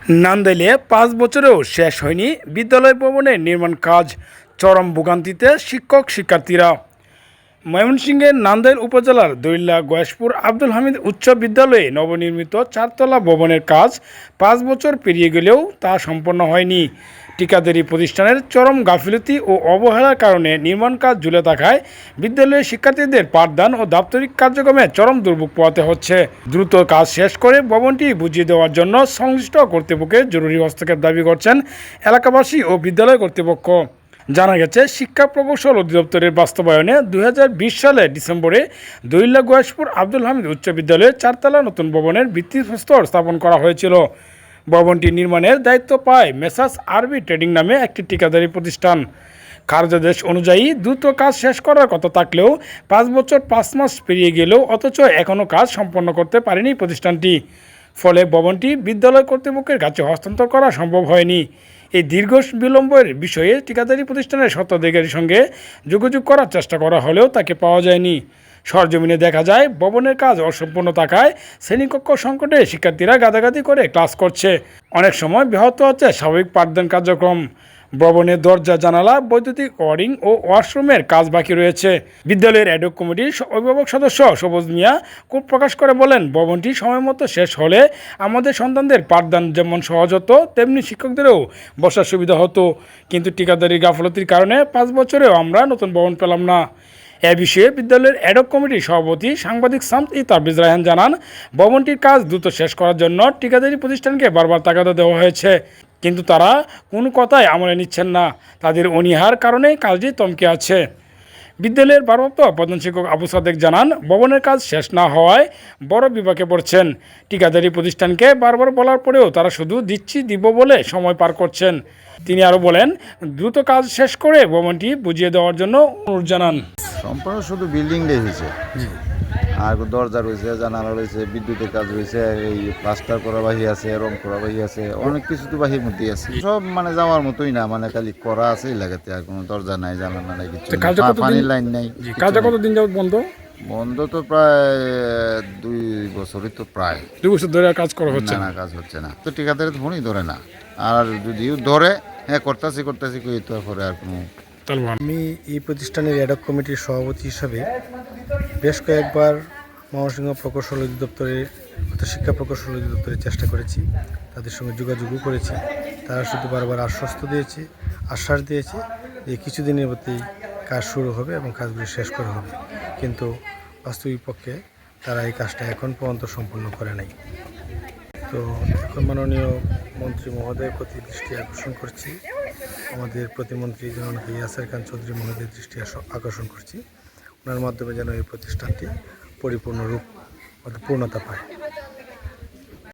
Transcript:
নান্দাইলে ৫ বছরেও শেষ হয়নি বিদ্যালয় ভবনের নির্মাণ কাজ, চরম ভোগান্তিতে শিক্ষক শিক্ষার্থীরা। ময়মনসিংহের নান্দাইল উপজেলার দৈল্লা গয়েশপুর আব্দুল হামিদ উচ্চ বিদ্যালয়ে নবনির্মিত ৪ তলা ভবনের কাজ ৫ বছর পেরিয়ে গেলেও তা সম্পন্ন হয়নি। ঠিকাদারি প্রতিষ্ঠানের চরম গাফিলতি ও অবহেলার কারণে নির্মাণ কাজ ঝুলে থাকায় বিদ্যালয়ের শিক্ষার্থীদের পাঠদান ও দাপ্তরিক কার্যক্রমে চরম দুর্ভোগ পোহাতে হচ্ছে। দ্রুত কাজ শেষ করে ভবনটি বুঝিয়ে দেওয়ার জন্য সংশ্লিষ্ট কর্তৃপক্ষের জরুরি হস্তক্ষেপ দাবি করছেন এলাকাবাসী ও বিদ্যালয় কর্তৃপক্ষ। জানা গেছে, শিক্ষা প্রকৌশল অধিদপ্তরের বাস্তবায়নে ২০২০ সালের ডিসেম্বরে দৈল্লা গয়েশপুর আব্দুল হামিদ উচ্চ বিদ্যালয়ের ৪ তলা নতুন ভবনের ভিত্তিপ্রস্তর স্থাপন করা হয়েছিল। ভবনটি নির্মাণের দায়িত্ব পায় মেসার্স আরবি ট্রেডিং নামে একটি ঠিকাদারি প্রতিষ্ঠান। কার্যাদেশ অনুযায়ী দ্রুত কাজ শেষ করার কথা থাকলেও ৫ বছর ৫ মাস পেরিয়ে গেলেও অথচ এখনও কাজ সম্পন্ন করতে পারেনি প্রতিষ্ঠানটি। ফলে ভবনটি বিদ্যালয় কর্তৃপক্ষের কাছে হস্তান্তর করা সম্ভব হয়নি। এই দীর্ঘ বিলম্বের বিষয়ে ঠিকাদারি প্রতিষ্ঠানের স্বত্বাধিকারীর সঙ্গে যোগাযোগ করার চেষ্টা করা হলেও তাকে পাওয়া যায়নি। সরজমিনে দেখা যায়, ভবনের কাজ অসম্পূর্ণ থাকায় শ্রেণীকক্ষ সংকটে শিক্ষার্থীরা গাদাগাদি করে ক্লাস করছে। অনেক সময় ব্যাহত হচ্ছে স্বাভাবিক পাঠদান কার্যক্রম। ভবনের দরজা, জানালা, বৈদ্যুতিক ওয়ারিং ও ওয়াশরুমের কাজ বাকি রয়েছে। বিদ্যালয়ের অ্যাডহক কমিটির অভিভাবক সদস্য সবুজ মিয়া ক্ষোভ প্রকাশ করে বলেন, ভবনটি সময়মতো শেষ হলে আমাদের সন্তানদের পাঠদান যেমন সহজ হতো, তেমনি শিক্ষকদেরও বসার সুবিধা হতো। কিন্তু ঠিকাদারি গাফলতির কারণে ৫ বছরেও আমরা নতুন ভবন পেলাম না। এ বিষয়ে বিদ্যালয়ের অ্যাডহক কমিটির সভাপতি সাংবাদিক সামত তাবরিজ রায়হান জানান, ভবনটির কাজ দ্রুত শেষ করার জন্য ঠিকাদারি প্রতিষ্ঠানকে বারবার তাগাদা দেওয়া হয়েছে, কিন্তু তারা কোনো কথাই আমলে নিচ্ছেন না। তাদের অনীহার কারণে কাজটি থমকে আছে। বিদ্যালয়ের ভারপ্রাপ্ত প্রধান শিক্ষক আবু সাদেক জানান, ভবনের কাজ শেষ না হওয়ায় বড় বিপাকে পড়ছেন। ঠিকাদারি প্রতিষ্ঠানকে বারবার বলার পরেও তারা শুধু দিব বলে সময় পার করছেন। তিনি আরও বলেন, দ্রুত কাজ শেষ করে ভবনটি বুঝিয়ে দেওয়ার জন্য অনুরোধ জানান। সম্পূর্ণ শুধু বিল্ডিংটাই হয়েছে, আর দরজা রয়েছে, জানালা রয়েছে, বিদ্যুতের কাজ রয়েছে, এই প্লাস্টার করা বাহি আছে, রং করা বাহি আছে, অনেক কিছু তো বাহির মধ্যেই আছে। সব মানে যাওয়ার মতোই না, মানে খালি করা আছে এই লাগাতে, আর কোনো দরজা নাই, জানালা নাই, কিছু পানির লাইন নাই। কাজটা কতদিন যাবত বন্ধ? বন্ধ তো প্রায় ২ বছরই তো প্রায় ২ বছর ধরে কাজ করা হচ্ছে না, কাজ হচ্ছে না। তো ঠিকাদারের ফোনই ধরে না, আর যদিও ধরে হ্যাঁ করতেছি কই তো পরে আর কোনো। আমি এই প্রতিষ্ঠানের অ্যাডহক কমিটির সভাপতি হিসাবে বেশ কয়েকবার ময়মনসিংহ প্রকৌশল অধিদপ্তরের অর্থাৎ শিক্ষা প্রকৌশল অধিদপ্তরের চেষ্টা করেছি, তাদের সঙ্গে যোগাযোগও করেছি। তারা শুধু বারবার আশ্বাস দিয়েছে যে কিছুদিনের মধ্যেই কাজ শুরু হবে এবং কাজগুলি শেষ করা হবে, কিন্তু বাস্তবিক পক্ষে তারা এই কাজটা এখন পর্যন্ত সম্পূর্ণ করে নাই। তো এখন মাননীয় মন্ত্রী মহোদয়ের প্রতি দৃষ্টি আকর্ষণ করছি, আমাদের প্রতিমন্ত্রী জননেতা ইয়াসের খান চৌধুরী মহোদয়ের দৃষ্টি আকর্ষণ করছি, ওনার মাধ্যমে যেন এই প্রতিষ্ঠানটি পরিপূর্ণ রূপ পূর্ণতা পায়।